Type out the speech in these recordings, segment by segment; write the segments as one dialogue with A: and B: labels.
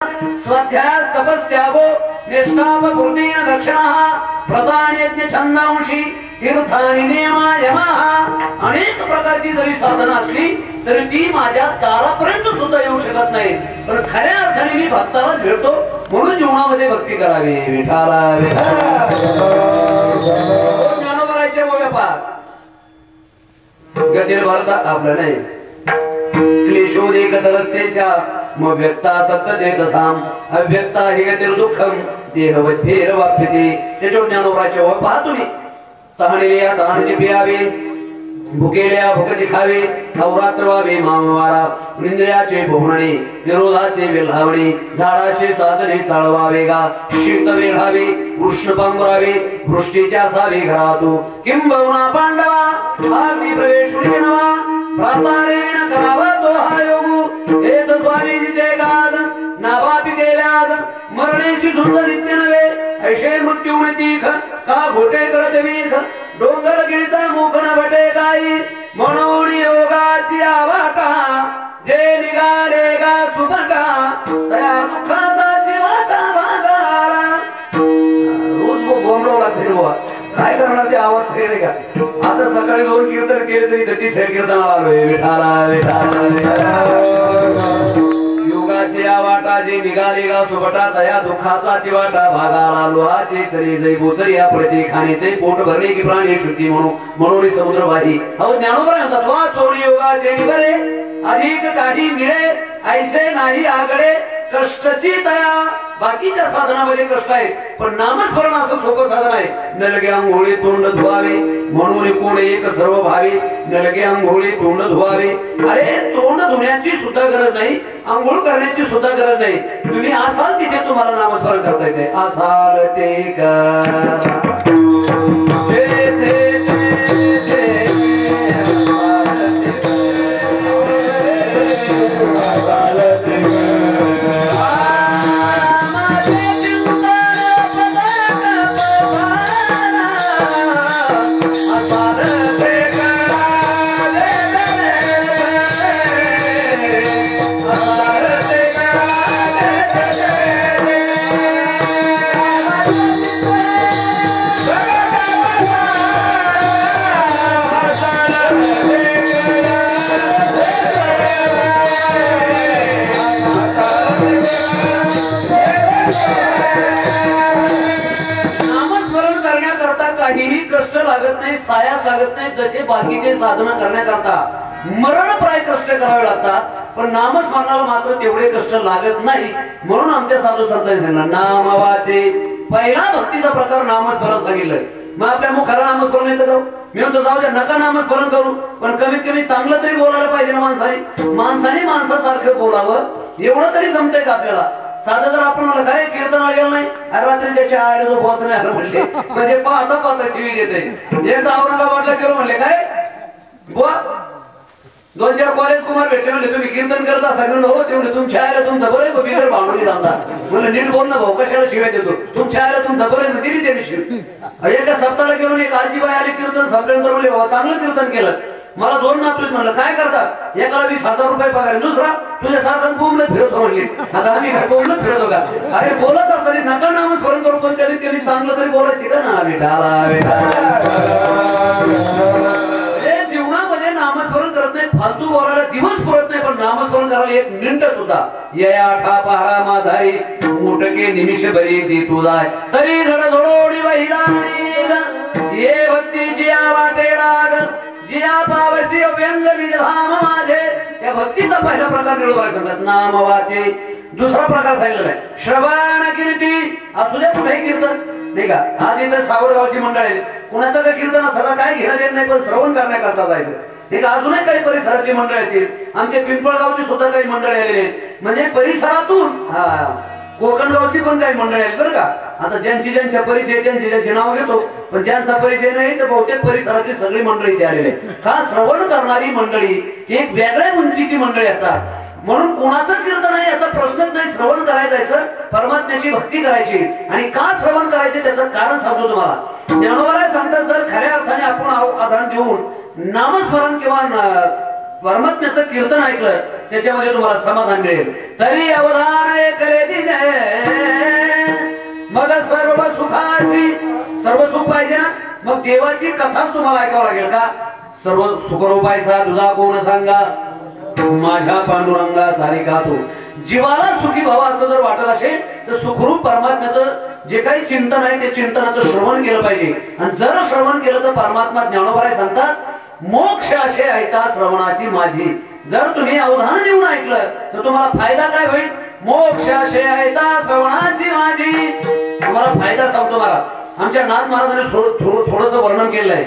A: स्वाध्याय तपस्यागो निष्ठापूर्णेन दक्षिणः प्रदान यज्ञ छंदांशी तीर्थानि नियमा यमः अनेक प्रकारची जरी साधना असली तरी ती माझ्या दारापर्यंत सुद्धा येऊ शकत नाही. पण खऱ्या अर्थाने मी भक्तालाच भेटतो म्हणून जीवनामध्ये भक्ती करावी. विठाला ज्ञानोबरायचे व्यापार गतीर भारतात आपलं नाही क्लेशोदेकतरस्तेच्या मग व्यक्ता सप्तचेतसाम अव्यक्ता हि गतिर् दुःखम देहवद्भेरवाप्यते. त्याच्यावर ज्ञानोबरायचे व्यापार तुम्ही तहानेल्या तहानेचे पियावे भुकेल्या भुकेचे खावे अवरात्र व्हावे मामवारा निंद्रियाचे भोवणे विरोधाचे वेल्हावणे झाडाचे साधने चालवावे गा शीत वेढावे उष्ण पांघरावे वृष्टीच्या असावे घरातू किंबहुना पांडवा अग्नी प्रवेशुनी नवा प्रातारेण करावा तो हा योगू हेत स्वामीजीचे गाज नावापी केल्याज मरणेशी झुंज नित्य नवे ऐशे मृत्यूने तीख का घोटे कळते वीख डोंगर गिळता मुखण भटे काही म्हणून योगाची आवाटा जे निघाले गा सुभटा त्या दुःखाची वाटा भागाला. रोज बोंबला फिरवा काय करणार ते आवाज खेळले का. आता सकाळी 2 कीर्तन केले तरी 36 कीर्तनाला आलोय. विठाला विठाला योगाची वाटा जे निघाले गा सुभटा तया दुःखाचा चिवाटा भागाला लोहाचे चरी जै बोचरी या पडते खाणे ते पोट भरणे की प्राणी शुद्धी म्हणून समुद्र वाही. अहो ज्ञानोबराय म्हणतात वा चोरी योगाचे निबरे अधिक काही मिळे ऐसे नाही आगडे कष्टची तया. बाकीच्या साधनामध्ये कष्ट आहे पण नामस्मरण असं सोपं साधन आहे. नलगे अंघोळी तोंड धुवावे म्हणून कोण एक सर्व भावे नलगे अंघोळी तोंड धुवावे. अरे तोंड धुण्याची सुद्धा गरज नाही अंघोळ करण्याची सुद्धा गरज नाही. तुम्ही असाल तिथे तुम्हाला नामस्मरण करता येते. असाल ते काहीही कष्ट लागत नाही सायास लागत नाही. जसे बाकीचे साधना करण्याकरता मरणप्राय कष्ट करावे लागतात पण नामस्मरणाला मात्र तेवढे कष्ट लागत नाही. म्हणून आमच्या साधू संतांनी सांगितलं नामवाचे पहिला भक्तीचा प्रकार नामस्मरण सांगितलंय. मग आपल्या मुखाला नामस्मरण येतं जाऊ मी म्हणतो जाऊ द्या नका नामस्मरण करू पण कमीत कमी चांगलं तरी बोलायला पाहिजे ना. माणसाने माणसासारखं बोलावं एवढं तरी जमतंय का आपल्याला. साधं जर आपण म्हणलं काय कीर्तनाला गेलं नाही अरे रात्री त्याच्या आईला जो पोहोचणे आलं म्हणले म्हणजे पाहता पाहता शिवी देते. एकदा औरंगाबादला गेलो म्हणले काय बुवा 2-4 कॉलेज कुमार भेटले म्हणले तुम्ही कीर्तन करत असाल हो तेवढे तुमच्या आईला तुमचं बरं बिगर भांडवली जाणार म्हणलं नीट बोल ना भाऊ कशाला शिवाय देतो तुमच्या आईला तुमचं बरं दिली त्याने शिव. एका सप्ताहाला गेलो एक आजीबाई आली कीर्तन संपल्यानंतर म्हणले भाऊ चांगलं कीर्तन केलं. मला 2 नातू म्हणलं काय करतात एकाला 20,000 रुपये पगार दुसरा तुझ्यासारखं बोंबलत फिरतो म्हणले. आता आम्ही काय बोंबलत फिरतो का. अरे बोलत असताना नका नामस्मरण करू पण कधी चांगलं तरी बोलायचं शिका ना. जीवनामध्ये नामस्मरण करत नाही फालतू बोलायला दिवस पुरत नाही पण नामस्मरण करायला 1 मिनिट सुद्धा या ठा पहारा माझारी मोठके निमिष बरी दी तुला तरी धडधडोडी वहिला ये भक्तीची वाटे राग जिया पावसी व्यंग विधाम माझे. या भक्तीचा पहिला प्रकार निळोबा सांगतात नामवाचे. दुसरा प्रकार सांगितलेला आहे श्रवण कीर्ती. असू दे कुठेही कीर्तन नाही का. आज इथं सावरगावची मंडळ आहे कुणाचं काही कीर्तन सगळं काय घेणं देत नाही पण श्रवण करण्याकरता जायचं. एक अजूनही काही परिसरातली मंडळ येतील. आमचे पिंपळगावची सुद्धा काही मंडळ आलेले म्हणजे परिसरातून कोकणगावची पण काही मंडळी आहेत बरं का. आता ज्यांच्या परिचय त्यांचे नाव घेतो पण ज्यांचा परिचय नाही तर बहुतेक परिसरातली सगळी मंडळी इथे आलेली आहे. का श्रवण करणारी मंडळी एक वेगळ्या उंचीची मंडळी असतात. म्हणून कोणाचं कीर्तन आहे याचा प्रश्नच नाही. श्रवण करायचं परमात्म्याची भक्ती करायची आणि का श्रवण करायचे त्याचं कारण सांगतो तुम्हाला. ज्ञानोबराय सांगतात जर खऱ्या अर्थाने आपण आधार देऊन नामस्मरण किंवा परमात्म्याचं कीर्तन ऐकलं त्याच्यामध्ये तुम्हाला समाधान मिळेल. तरी अवधान ऐकले दिने मग सर्व सुखाची, सर्व सुख पाहिजे ना, मग देवाची कथाच तुम्हाला ऐकावं लागेल का? सर्व सुखरूपायचा तुझा कोण सांगा, माझ्या पांडुरंगा सारी गातो. जीवाला सुखी व्हावा असं जर वाटत असेल तर सुखरूप परमात्म्याचं जे काही चिंतन आहे ते चिंतनाचं श्रवण केलं पाहिजे. आणि जर श्रवण केलं तर परमात्मा ज्ञानोबराय सांगतात मोक्ष असे ऐका श्रवणाची माझी. जर तुम्ही अवधान देऊन ऐकलं तर तुम्हाला फायदा काय होईल? मोक्ष असे ऐका श्रवणाची माझी. तुम्हाला फायदा सांगतो मला. आमच्या नाथ महाराजांनी थोडस वर्णन केलंय.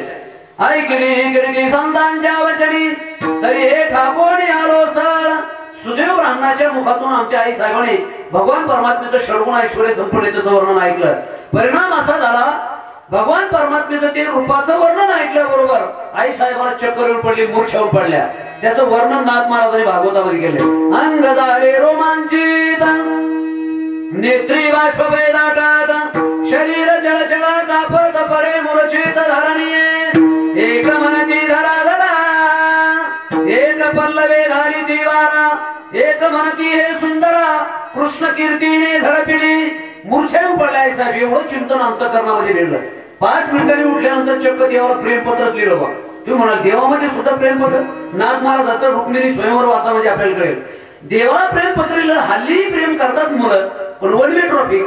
A: ऐकली संतांच्या वचनी तरी हे ठाकोणी आलो सर. सुदैव ब्राह्मणाच्या मुखातून आमच्या आई साहेबांनी भगवान परमात्म्याचं षडगुण ऐश्वर्य संपूर्णतेचं वर्णन ऐकलं. परिणाम असा झाला, भगवान परमात्म्याचं ते रूपाचं वर्णन ऐकल्याबरोबर आई साहेबाला चक्कर येऊन पडली, मूर्छा येऊन पडल्या. त्याचं वर्णन नाथ महाराजांनी भागवतामध्ये केले. अंग झाले रोमांचित, नेत्री बाष्प दाटात, शरीर चळचळ कापत पडे मूर्छित धरणीये. एक मनती धरा धरा, एक पल्लवे धारी दिवारा, एक म्हणती हे सुंदरा, कृष्ण कीर्तीने झडपिली. मूर्छा येऊन पडल्या आई साहेब. एवढं चिंतन अंतःकरणामध्ये लिहिलं. 5 मिनिटांनी उठल्यानंतर चक्क देवाला प्रेमपत्रच लिहिलं बा. तुम्ही म्हणाल देवामध्ये सुद्धा प्रेमपत्र? नाथ महाराजांचं रुक्मिणी स्वयंवर वाचा म्हणजे आपल्याला कळेल. देवाला प्रेमपत्र लिहिलं. हल्ली प्रेम करतात मुलं, पण वन वे ट्रॉफिक.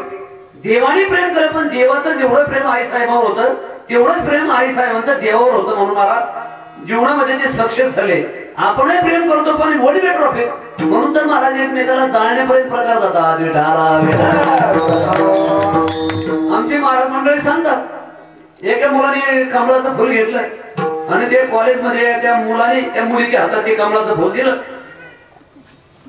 A: देवाने प्रेम केलं, पण देवाचं जेवढं प्रेम आई साहेबावर होतं तेवढंच प्रेम आई साहेबांचं देवावर होतं. म्हणून मला जीवनामध्ये ते सक्सेस झाले. आपणही प्रेम करतो पण वन वे ट्रॉफिक. म्हणून तर महाराज एकमेकाला जाळण्यापर्यंत प्रकार जातात. आमची महाराज मंडळी सांगतात, एका मुलाने कमळाचं फुल घेतलं आणि ते कॉलेजमध्ये त्या मुलाने त्या मुलीच्या हातात ते कमळाचं फुल दिलं.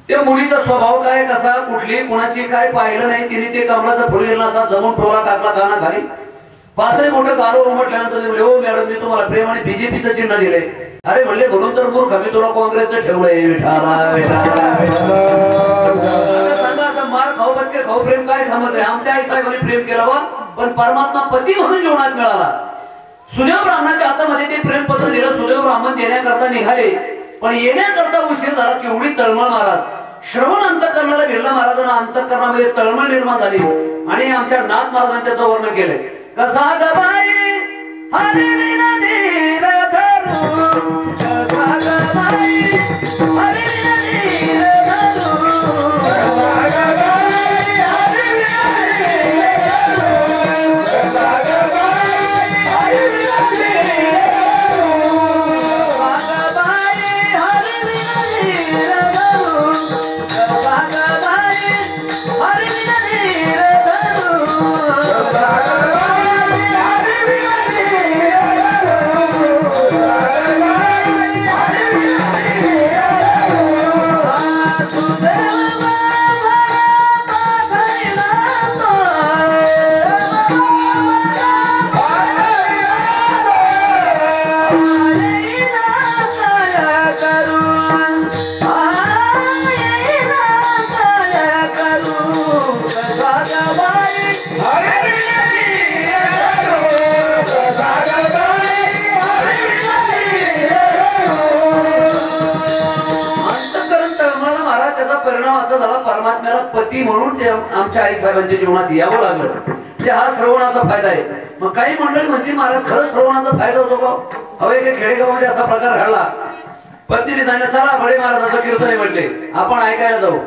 A: त्या मुलीचा स्वभाव काय कसा, कुठली कुणाची काय पाहिलं नाही. तिने ते कमळाचं फुल घेतलं, असा जमून टोळा टाकला काना खाली. 5 मोठं गाडो उमटल्यानंतर हो मॅडम मी तुम्हाला प्रेम आणि बीजेपीचं चिन्ह दिलंय. अरे म्हणले म्हणून तर मूर्ख मी तुला काँग्रेसचं ठेवलंय. सांगा असं मार खाऊ बदके खाऊ प्रेम काय थांबत आहे? आमच्या आई साहेबांनी प्रेम केलं बा, पण परमात्मा पती म्हणून जीवनात मिळाला. सुदैव ब्राह्मणाच्या हातामध्ये ते प्रेमपत्र दिलं. सुदैव ब्राह्मण देण्याकरता निघाले, पण येण्याकरता उशीर झाला. केवढी तळमळ महाराज. श्रवण अंतःकरणाला भिडलं महाराजांना. अंतःकरणामध्ये तळमळ निर्माण झाली आणि आमच्या नाथ महाराजांनी त्याचं वर्णन केलंय. कसा गबाई हरी विना धीर धरू, कसा गबाई हरी विना धीर धरू, कसा गबाई हरी विना धीर धरू, कसा गबाई हरी विना धीर धरू, कसा गबाई हरी विना धीर धरू, कसा गबाई हरी विना धीर धरू, कसा गबाई परमात्म्याला पती म्हणून ते आमच्या आई साहेबांच्या जीवनात यावं लागलं. म्हणजे हा श्रवणाचा फायदा आहे. मग काही मंडळी म्हणते महाराज खरंच श्रवणाचा फायदा होतो का? हवे की खेडेगावमध्ये असा प्रकार घडला. पत्नीने सांगितलं चला बडे महाराजांचं कीर्तन आहे म्हटले, आपण ऐकायला जाऊ.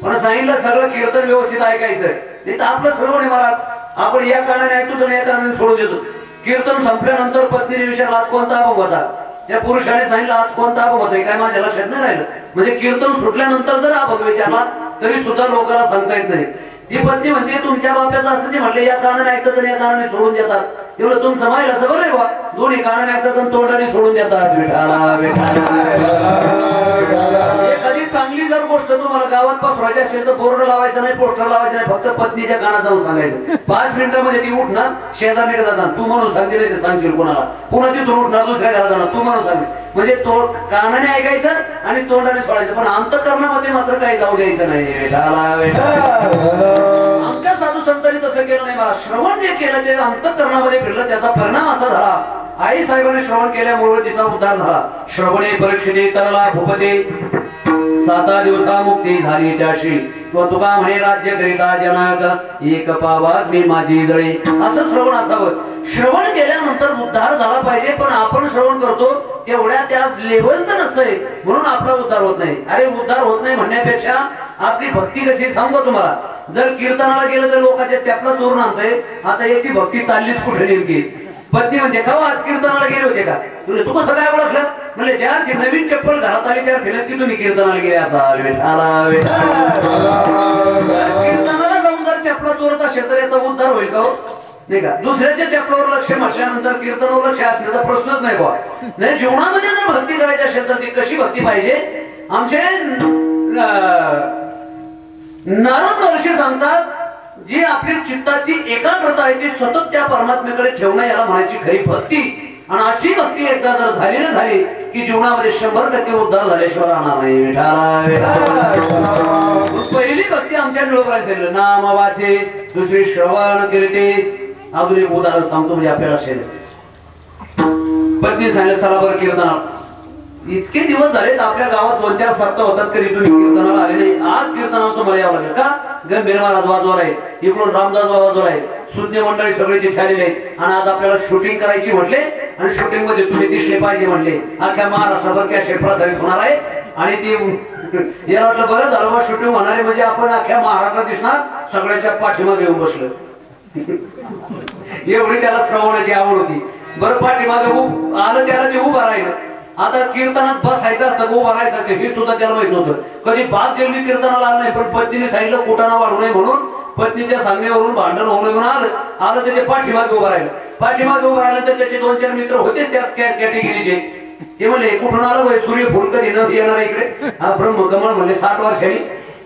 A: पण सांगितलं सगळं कीर्तन व्यवस्थित ऐकायचं नाही तर आपलं श्रवण आहे महाराज. आपण या कारणाने ऐकतो तर या कारणाने सोडून देतो. कीर्तन संपल्यानंतर पत्नीने विचारला आज कोणता अभंग होता? त्या पुरुषाने सांगितलं आज कोणता अभंग होता काय माझ्या लक्षात नाही राहिलं. म्हणजे कीर्तन सुटल्यानंतर जर अभंग विचारला तरी सुद्धा लोकांना सांगता येत नाही. ती पत्नी म्हणते तुमच्या बाप्याचं असं ते म्हटलं या कारणाने ऐकतात आणि या कारणाने सोडून देतात. तेवढं तुमचं माहिती असं बरं आहे बा. दोन्ही कारणाने ऐकतात आणि तोंडाने सोडून देतात. एखादी चांगली जर गोष्ट तुम्हाला गावात पसरवायची असेल तर बोर्ड लावायचं नाही, पोस्टर लावायचं नाही, फक्त पत्नीच्या कानात जाऊन सांगायचं. 5 मिनिटांमध्ये ती उठणार, शेजारी जाणार, तू म्हणून सांगते नाही ते सांगशील कोणाला, पुन्हा तिथून उठणार दुसऱ्या घरात जाणार, तू म्हणून सांग. म्हणजे कानाने ऐकायचं आणि तोंडाने सोडायचं, पण अंतःकरणामध्ये मात्र काही जाऊ द्यायचं नाही. आमच्या साधू संतांनी तसं केलं नाही. मला श्रवण जे केलं ते अंतःकरणामध्ये फिरलं. त्याचा परिणाम असा झाला आई साहेबांनी श्रवण केल्यामुळे तिचा उद्धार झाला. श्रवणे परीक्षणे तरला भूपते 7 दिवसा मुक्ती झाली त्याशी तुका म्हणे राज्य करिता जनक एक पावात मी माझी जळी. असं श्रवण असावं. श्रवण केल्यानंतर उद्धार झाला पाहिजे, पण आपण श्रवण करतो तेवढ्या त्या लेवलचं नसतंय म्हणून आपला उद्धार होत नाही. अरे उद्धार होत नाही म्हणण्यापेक्षा आपली भक्ती कशी सांगू तुम्हाला. जर कीर्तनाला गेलं तर लोकांच्या चपला चोरून आणतंय. आता याची भक्ती चाललीच कुठे नेमकी. पत्नी म्हणजे का आज कीर्तनाला गेले होते का तुला तू कसं काय ओळखलं म्हणजे ज्या नवीन चप्पल घरात आली त्या फिरत की तुम्ही कीर्तनाला गेले असाल. कीर्तनाला जाऊन जर चपला चोरत असेल तर याचा उद्धार होईल का नाही का. दुसऱ्याच्या चपलावर लक्ष म्हटल्यानंतर कीर्तनावर लक्ष असण्याचा प्रश्नच नाही बा. नाही जीवनामध्ये जर भक्ती करायची असेल तर ती कशी भक्ती पाहिजे. आमचे नारद महर्षी सांगतात जी आपली चित्ताची एकाग्रता आहे ती सतत त्या परमात्म्याकडे ठेवणं याला म्हणायची खरी भक्ती. आणि अशी भक्ती एकदा जर झाली ना झाली की जीवनामध्ये 100% उद्धार झाल्याशिवाय राहणार नाही. पहिली भक्ती आमच्या निळोबरायचे नाम वाचे, दुसरी श्रवण कीर्ती. अजून एक उदाहरण सांगतो म्हणजे आपल्याला असेल. पत्नी सांगितलं चला बरं कीर्तनाला. इतके दिवस झालेत आपल्या गावात 2-4 सप्ताह होतात कधी तुम्ही कीर्तनाला आले नाही. आज कीर्तनाला तुम्हाला यावं लागेल का. गंभीर महाराज वाजवर आहे, इकडून रामदास वाजवर आहे, सुज्ञ मंडळी सगळे तिथे आलेले आहेत. आणि आज आपल्याला शूटिंग करायची म्हटले आणि शूटिंग मध्ये तुम्ही दिसले पाहिजे म्हटले. अख्ख्या महाराष्ट्राभर कॅसेट प्रसारित होणार आहे. आणि ती याला वाटलं बरं झालं बा शूटिंग होणार आहे म्हणजे आपण अख्ख्या महाराष्ट्रात दिसणार. सगळ्याच्या पाठीमागे येऊन बसलं. एवढी त्याला श्रवणाची आवड होती. बरं पाठीमागे आलं त्याला ते उभं राहिलं. आता कीर्तनात बसायचं असतं उभं राहायचं असतं हे सुद्धा त्याला माहित नव्हतं. कधी बात जेवढी कीर्तनाला आलं नाही. पण पत्नीने सांगितलं कुटाणा वाढू नये म्हणून पत्नीच्या सांगण्यावरून भांडण होऊ नये म्हणून आलं त्याचे पाठीमागे उभं राहिलं. पाठीमागे उभं राहिल्यानंतर त्याचे 2-4 मित्र होतेच त्याच कॅटेगरीचे. ते म्हणले कुठून आलं सूर्य फुल कधी न येणार इकडे. हा ब्रह्मकमळ म्हणले 60 वर्षांनी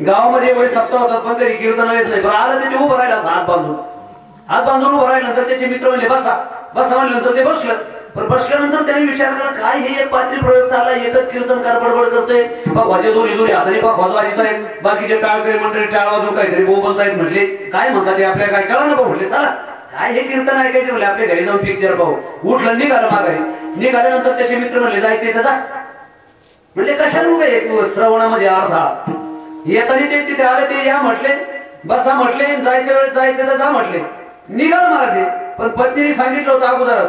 A: गावामध्ये एवढे सप्ताह होतात पण तरी कीर्तन येत नाही. पण आलं त्याचे उभं राहिलं हात बांधून उभं राहिल्यानंतर त्याचे मित्र म्हणले बसा म्हणल्यानंतर ते बसलं. पण बसल्यानंतर त्यांनी विचार केला काय हे एक पात्री प्रयोग चालला. एकच कीर्तनकार बडबड करतोय. वाजे दोन्ही हाताने वाज वाजत आहेत. बाकीचे टाळकरी मंडळी टाळ वाजून काहीतरी बोलतायत. म्हटले काय म्हणतात ते आपल्याला काय कळलं नको. म्हटले चला काय हे कीर्तन ऐकायचे म्हणले आपल्या घरी जाऊन पिक्चर पाहू. उठलं निघालं माघारी. निघाल्यानंतर त्याचे मित्र म्हणले जायचे का जा. म्हणले कशाला उभे श्रवणामध्ये अडथळा. येताना ते तिथे आले ते या म्हटले बसा म्हटले जायच्या वेळेस जायचे तर जा म्हटले. निघाल महाराज. पण पत्नीने सांगितलं होतं अगोदर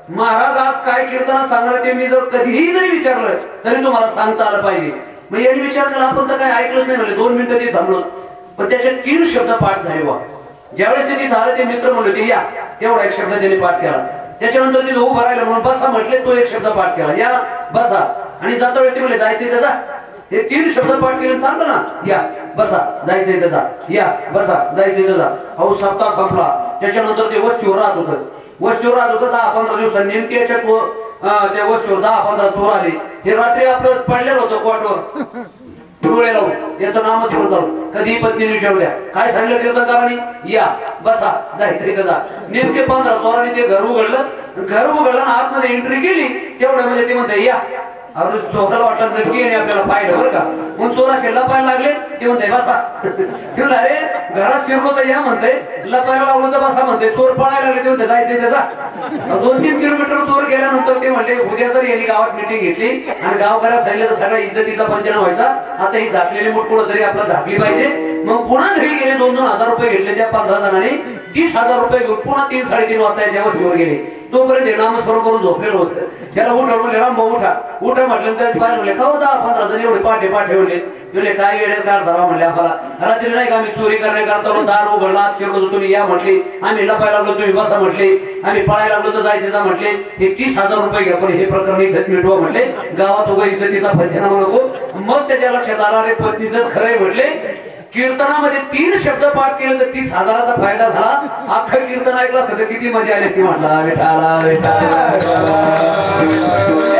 A: महाराज आज काय कीर्तनात सांगणार ते मी जर कधीही जरी विचारलं तरी तुम्हाला सांगता आलं पाहिजे. मग यांनी विचार केला आपण तर काय ऐकलंच नाही म्हणले. 2 मिनिटं ते थांबलो. पण त्याचे 3 शब्द पाठ झाले बा. ज्यावेळेस ते तिथे आले ते मित्र म्हणले ते या तेवढा एक शब्द त्यांनी पाठ केला. त्याच्यानंतर तिथे उभं राहिलं म्हणून बसा म्हटले तो एक शब्द पाठ केला या बसा. आणि जाता वेळी ते म्हणले जायचे तर जा. हे 3 शब्द पाठ केले सांगतो ना या बसा जायचंय तर जा या बसा जायचंय तर जा. अहो सप्ताह संपला. त्याच्यानंतर ते वस्तीवर राहत होतं. 10-15 दिवसांनी नेमके याच्यात त्या वस्तीवर 10-15 चोर आले. हे रात्री आपलं पडलेलं होतं कोर्टवर डोळे लावून याचं नामच चालू. कधी पत्नीने विचारल्या काय सांगितलं कीर्तनकारांनी या बसा जायचंय का जा. नेमके 15 चोरांनी ते घर उघडलं आतमध्ये एंट्री केली. तेवढ्यामध्ये ते म्हणते या. अरे चोराला वाटलं नक्की आपल्याला पाहिलं बरं का. मग चोरा लपायला लागले ते म्हणते बसा. अरे घरात शिरलो तर या म्हणते लपायला लावलं तर बसा म्हणते. चोर पळायला लागले ते म्हणते जायचंय त्याचा. 2-3 किलोमीटर चोर गेल्यानंतर ते म्हणले उद्या जर यांनी गावात मिटिंग घेतली आणि गावकऱ्या सांगितलं तर सगळ्या इज्जतीचा पंचनामा व्हायचा. आता ही झाकलेली मुठकुळं तरी आपला झाकली पाहिजे. मग पुन्हा घरी गेले 2-2 हजार रुपये घेतले. त्या 15 जणांनी 30,000 रुपये घेऊन पुन्हा 3-3:30 वाजता याच्यावर घेऊन गेले. तोपर्यंत नामस्मरण करून झोपलेलं होतं. त्याला उठवलं राम उठा म्हटल्यानंतर बाहेर म्हणले का 10-15 जण एवढे पाठे म्हणले काय वेळेस काय धरा म्हणले आम्हाला रात्री नाही का आम्ही चोरी करता दार उघडला शिरलो तुम्ही या म्हटले. आम्ही लपायला लागलो तुम्ही बसा म्हटले. आम्ही पळायला लागलो तर जायचे जा म्हटले. हे 30,000 रुपये घ्या पण हे प्रकरण इज्जत मिटवा म्हटले. गावात उभं इज्जतीचा पंचनामा नको. मग त्याच्या लक्षात आला रे पत्नीच खरंय म्हटले. कीर्तनामध्ये 3 शब्द पाठ केले तर 30,000चा फायदा झाला. अख्खं कीर्तन ऐकलं असतं किती मजा आली ती म्हटला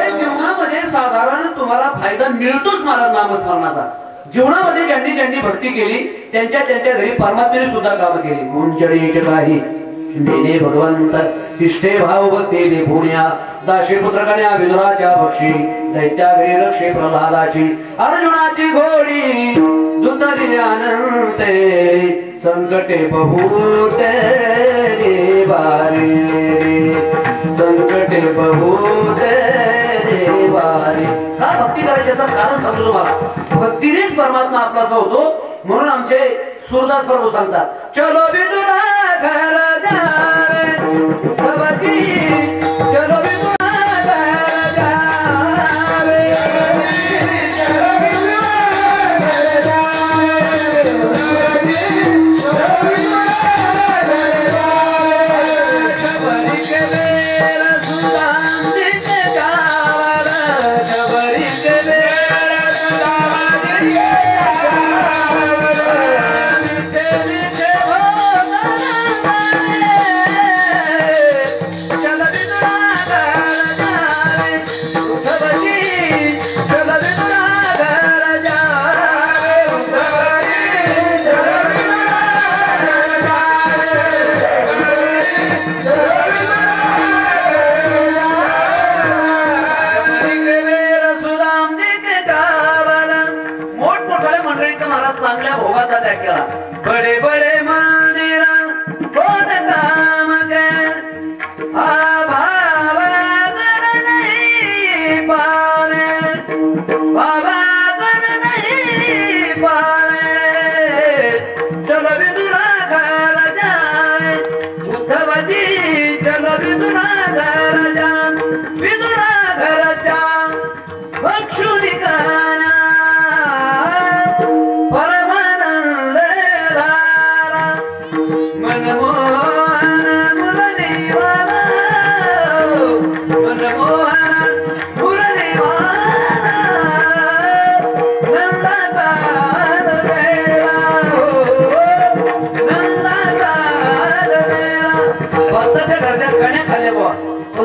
A: जीवनामध्ये साधारण तुम्हाला फायदा मिळतोच महाराज नामस्मरणाचा. जीवनामध्ये ज्यांनी भक्ती केली त्यांच्या घरी परमात्म्याने सुद्धा कामं केली. मुंजडीचे काही मेने भगवंत तिष्ठे भाव भक्ती पुण्या दाशी पुत्रकन्या विदुराच्या भक्षी दैत्याग्री रक्षे प्रल्हादाची अर्जुनाची घोडी दूत अनंते संकटे बहुते वारी संकटे बहुते वारी. का भक्ती करायची कारण सांगतो तुम्हाला. भक्तीनेच परमात्मा आपलासा होतो. म्हणून आमचे सूरदास प्रभू सांगतात चलो विदुरा घर जावे भगवती चलो विदुरा घर जावे चलो विदुरा घर जावे शबरी के बेर सुदाम दिन गावर शबरी के बेर सुदाम दिन चांगल्या भोगाचा त्याग केला. बडे बडे मंदिर कोण काम नाही पावे बाबा नाही पावे चलो विदुरा घर जावे उद्धवजी चलो विदुरा घर जा विदुरा घर जा भक्षुनी गाना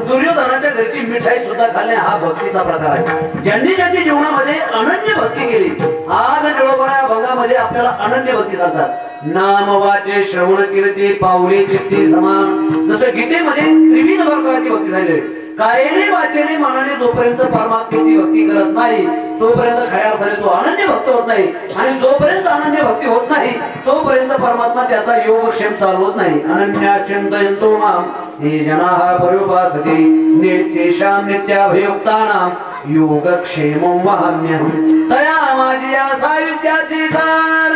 A: दुर्योधनाच्या घरची मिठाई सुद्धा खाल्ले हा भक्तीचा प्रकार आहे. ज्यांनी ज्यांनी जीवनामध्ये अनन्य भक्ती केली आज निळोबा भंगामध्ये आपल्याला अनन्य भक्ती करतात. नाम वाचे श्रवण कीर्ती पावले चित्ती समान जसं गीतेमध्ये त्रिविध प्रकारची भक्ती झाली. कायेने वाचेने मनाने जोपर्यंत परमात्म्याची भक्ती करत नाही तोपर्यंत खऱ्या खरे तो अनन्य भक्त होत नाही. आणि जोपर्यंत अनन्य भक्ती होत नाही तोपर्यंत परमात्मा त्याचा योगक्षेम चालवत नाही. अनन्या चिंतयन्तो माम हे जनाः पर्युपासते नित्येषां नित्याभियुक्तानां योगक्षेमं वहाम्यहं. तया माझी या सायुज्याची जाण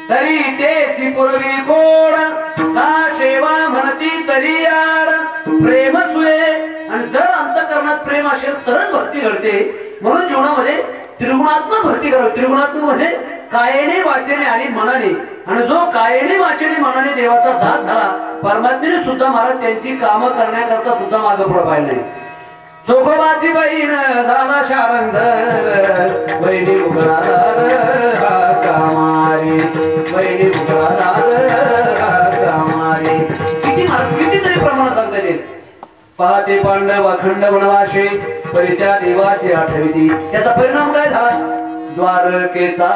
A: तरी तेची पूर्वी कोड का सेवा म्हणती तरी आड प्रेम सुळे. आणि जर अंतःकरणात प्रेम असेल तरच भक्ती घडते. म्हणून जीवनामध्ये त्रिगुणात्मक भक्ती करावी. त्रिगुणात्मक म्हणजे कायेने वाचेने आणि मनाने. आणि जो कायेने वाचेने मनाने देवाचा दास झाला परमात्म्याने सुद्धा महाराज त्यांची कामं करण्याकरता सुद्धा मागं पुढे पाहिलं नाही. चोखोबाची बहीण झाला शारंधर बहिणी उघडादार कामारी बहिणी उघडादार कामारी. कितीतरी प्रमाणात सांगता पहाते पांडव अखंड वनवासे परित्या देवाची आठविती. त्याचा परिणाम काय झाला द्वारकेचा